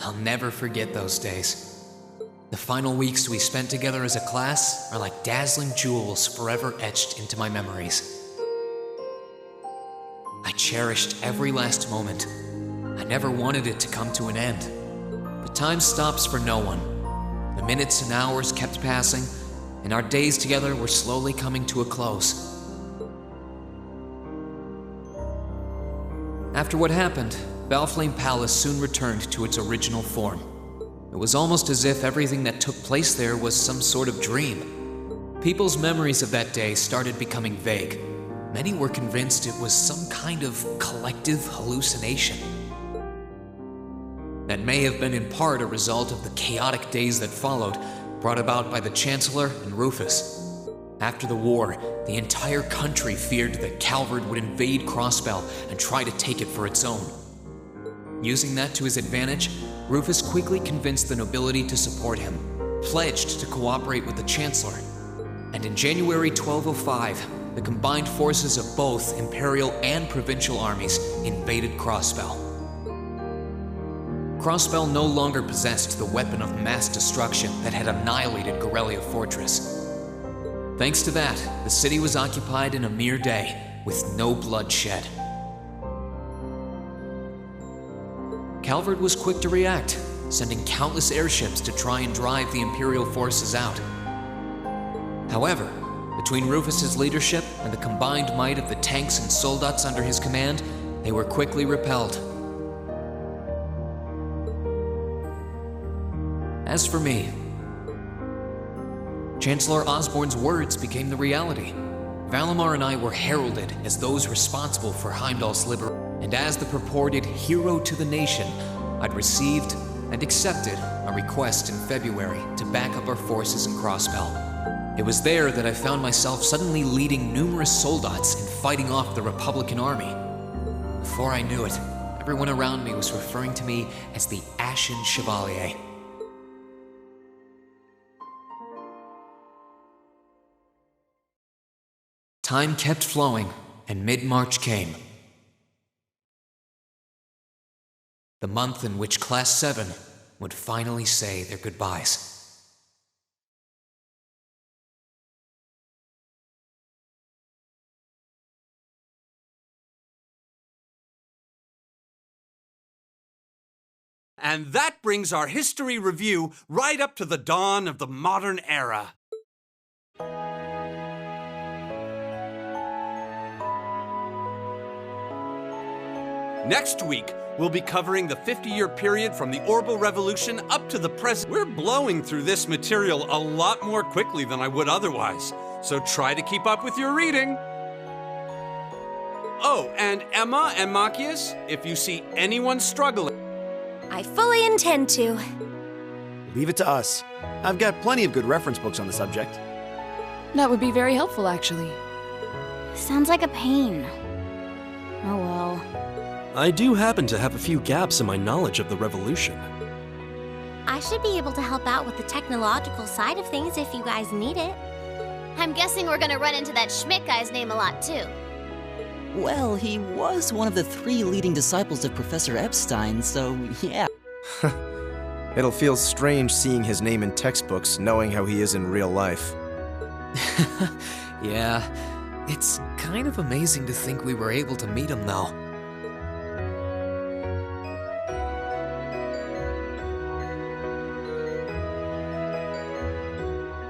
I'll never forget those days. The final weeks we spent together as a class are like dazzling jewels forever etched into my memories. I cherished every last moment. I never wanted it to come to an end. But time stops for no one. The minutes and hours kept passing, and our days together were slowly coming to a close. After what happened, Valflame Palace soon returned to its original form. It was almost as if everything that took place there was some sort of dream. People's memories of that day started becoming vague. Many were convinced it was some kind of collective hallucination. That may have been in part a result of the chaotic days that followed, brought about by the Chancellor and Rufus. After the war, the entire country feared that Calvard would invade Crossbell and try to take it for its own. Using that to his advantage, Rufus quickly convinced the nobility to support him, pledged to cooperate with the Chancellor. And in January 1205, the combined forces of both Imperial and Provincial armies invaded Crossbell. Crossbell no longer possessed the weapon of mass destruction that had annihilated Gorelia Fortress. Thanks to that, the city was occupied in a mere day, with no blood shed. Calvard was quick to react, sending countless airships to try and drive the Imperial forces out. However, between Rufus's leadership and the combined might of the tanks and soldats under his command, they were quickly repelled. As for me, Chancellor Osborne's words became the reality. Valimar and I were heralded as those responsible for Heimdall's liberation, and as the purported hero to the nation, I'd received and accepted a request in February to back up our forces in Crossbell. It was there that I found myself suddenly leading numerous soldats and fighting off the Republican army. Before I knew it, everyone around me was referring to me as the Ashen Chevalier. Time kept flowing, and mid-March came. The month in which Class 7 would finally say their goodbyes. And that brings our history review right up to the dawn of the modern era. Next week, we'll be covering the 50-year period from the Orbital Revolution up to the present. We're blowing through this material a lot more quickly than I would otherwise, so try to keep up with your reading. Oh, and Emma and Machias, if you see anyone struggling... I fully intend to. Leave it to us. I've got plenty of good reference books on the subject. That would be very helpful, actually. Sounds like a pain. Oh well. I do happen to have a few gaps in my knowledge of the Revolution. I should be able to help out with the technological side of things if you guys need it. I'm guessing we're gonna run into that Schmidt guy's name a lot too. Well, he was one of the 3 leading disciples of Professor Epstein, so yeah. It'll feel strange seeing his name in textbooks, knowing how he is in real life. Yeah, it's kind of amazing to think we were able to meet him, though.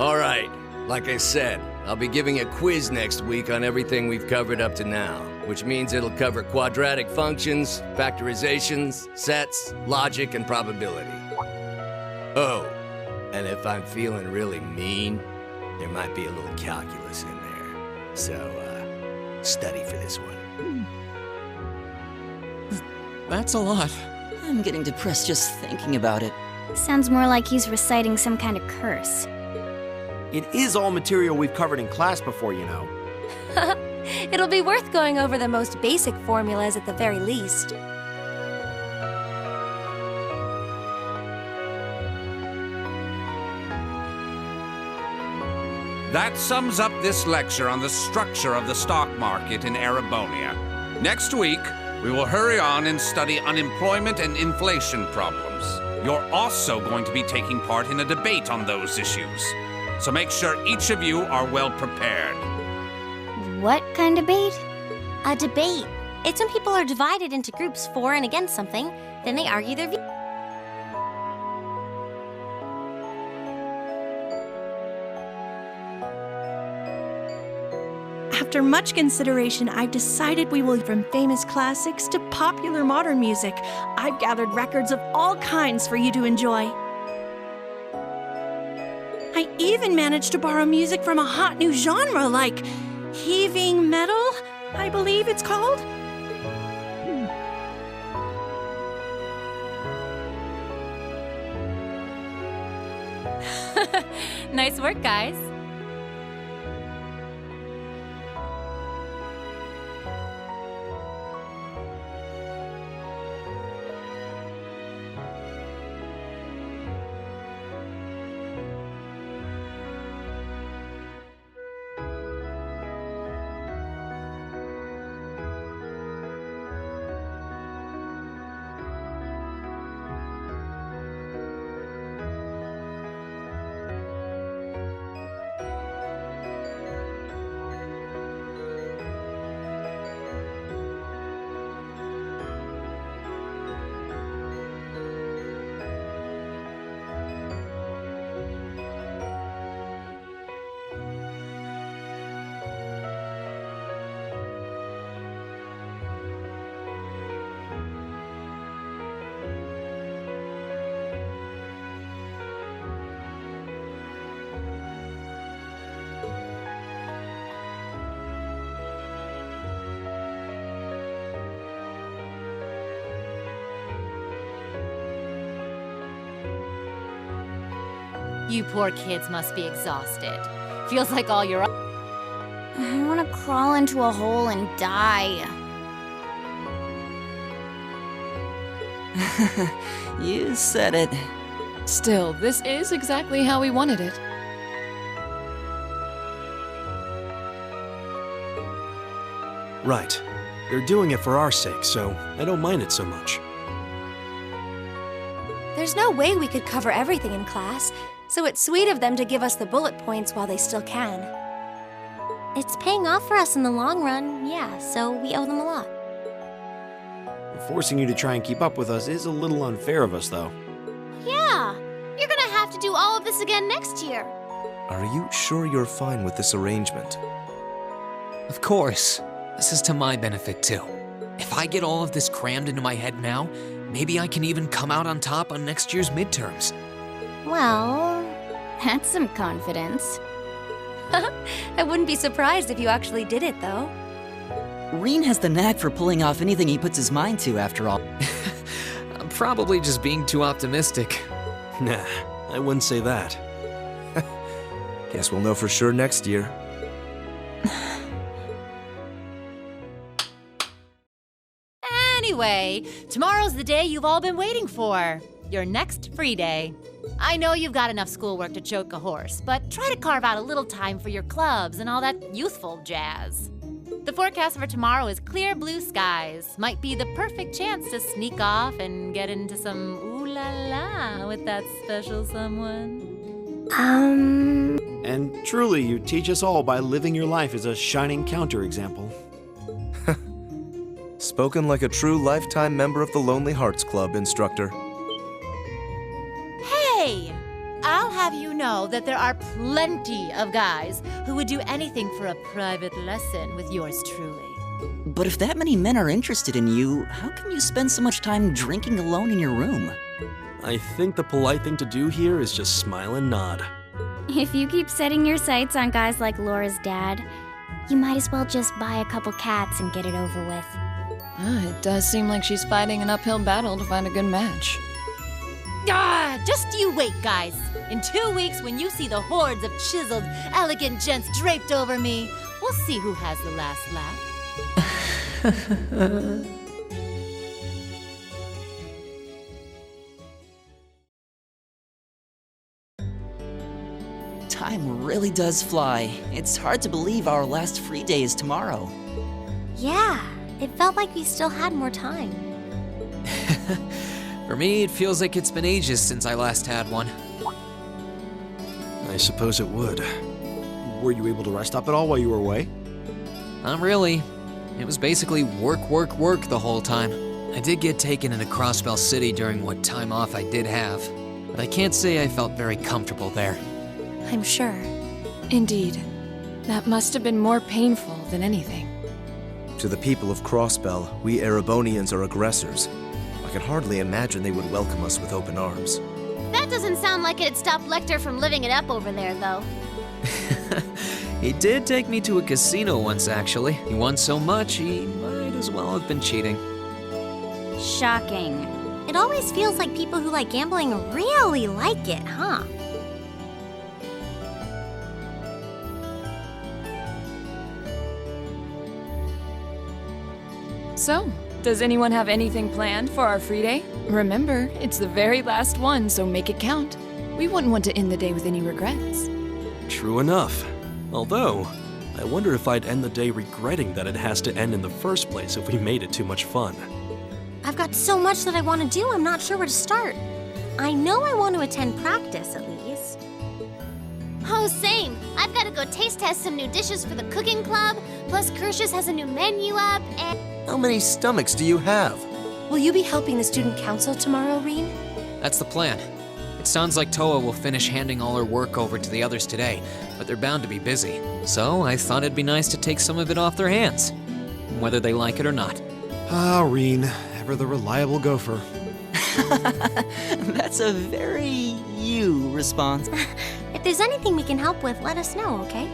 All right, like I said, I'll be giving a quiz next week on everything we've covered up to now, which means it'll cover quadratic functions, factorizations, sets, logic, and probability. Oh, and if I'm feeling really mean, there might be a little calculus in there. So, study for this one. That's a lot. I'm getting depressed just thinking about it. Sounds more like he's reciting some kind of curse. It is all material we've covered in class before, you know. It'll be worth going over the most basic formulas at the very least. That sums up this lecture on the structure of the stock market in Erebonia. Next week, we will hurry on and study unemployment and inflation problems. you're also going to be taking part in a debate on those issues. So make sure each of you are well prepared. What kind of debate? A debate. It's when people are divided into groups for and against something, then they argue their views. After much consideration, I've decided we will from famous classics to popular modern music. I've gathered records of all kinds for you to enjoy. I even managed to borrow music from a hot new genre like heaving metal, I believe it's called. Nice work, guys. You poor kids must be exhausted. Feels like all your... I want to crawl into a hole and die. You said it. Still, this is exactly how we wanted it. Right. They're doing it for our sake, so I don't mind it so much. There's no way we could cover everything in class, so it's sweet of them to give us the bullet points while they still can. It's paying off for us in the long run, yeah, so we owe them a lot. Forcing you to try and keep up with us is a little unfair of us, though. Yeah, you're gonna have to do all of this again next year. Are you sure you're fine with this arrangement? Of course. This is to my benefit, too. If I get all of this crammed into my head now, maybe I can even come out on top on next year's midterms. Well, that's some confidence. I wouldn't be surprised if you actually did it, though. Rean has the knack for pulling off anything he puts his mind to, after all. I'm probably just being too optimistic. Nah, I wouldn't say that. Guess we'll know for sure next year. Anyway, tomorrow's the day you've all been waiting for. Your next free day. I know you've got enough schoolwork to choke a horse, but try to carve out a little time for your clubs and all that youthful jazz. The forecast for tomorrow is clear blue skies. Might be the perfect chance to sneak off and get into some ooh-la-la with that special someone. And truly, you teach us all by living your life as a shining counterexample. Spoken like a true lifetime member of the Lonely Hearts Club, instructor. Hey! I'll have you know that there are plenty of guys who would do anything for a private lesson with yours truly. But if that many men are interested in you, how can you spend so much time drinking alone in your room? I think the polite thing to do here is just smile and nod. If you keep setting your sights on guys like Laura's dad, you might as well just buy a couple cats and get it over with. It does seem like she's fighting an uphill battle to find a good match. Just you wait, guys. In 2 weeks, when you see the hordes of chiseled, elegant gents draped over me, we'll see who has the last laugh. Time really does fly. It's hard to believe our last free day is tomorrow. Yeah, it felt like we still had more time. For me, it feels like it's been ages since I last had one. I suppose it would. Were you able to rest up at all while you were away? Not really. It was basically work, work, work the whole time. I did get taken into Crossbell City during what time off I did have, but I can't say I felt very comfortable there. I'm sure. Indeed. That must have been more painful than anything. To the people of Crossbell, we Erebonians are aggressors. I can hardly imagine they would welcome us with open arms. That doesn't sound like it'd stop Lecter from living it up over there, though. He did take me to a casino once, actually. He won so much, he might as well have been cheating. Shocking. It always feels like people who like gambling really like it, huh? So, does anyone have anything planned for our free day? Remember, it's the very last one, so make it count. We wouldn't want to end the day with any regrets. True enough. Although, I wonder if I'd end the day regretting that it has to end in the first place if we made it too much fun. I've got so much that I want to do, I'm not sure where to start. I know I want to attend practice, at least. Oh, same. I've got to go taste test some new dishes for the cooking club, plus Kirsch's has a new menu up, and... How many stomachs do you have? Will you be helping the student council tomorrow, Reen? That's the plan. It sounds like Toa will finish handing all her work over to the others today, but they're bound to be busy. So I thought it'd be nice to take some of it off their hands, whether they like it or not. Ah, Reen, ever the reliable gopher. That's a very you response. If there's anything we can help with, let us know, okay?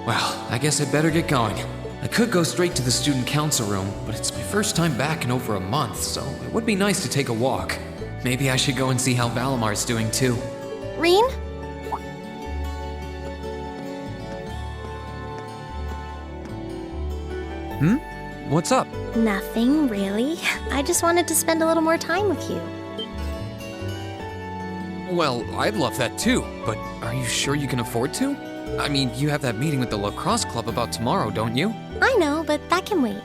Well, I guess I'd better get going. I could go straight to the student council room, but it's my first time back in over a month, so it would be nice to take a walk. Maybe I should go and see how Valamar's doing too. Reen? What's up? Nothing, really. I just wanted to spend a little more time with you. Well, I'd love that too, but are you sure you can afford to? I mean, you have that meeting with the lacrosse club about tomorrow, don't you? I know, but that can wait.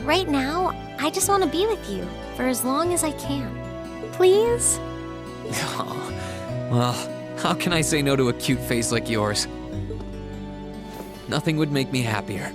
Right now, I just want to be with you for as long as I can. Please? Well, how can I say no to a cute face like yours? Nothing would make me happier.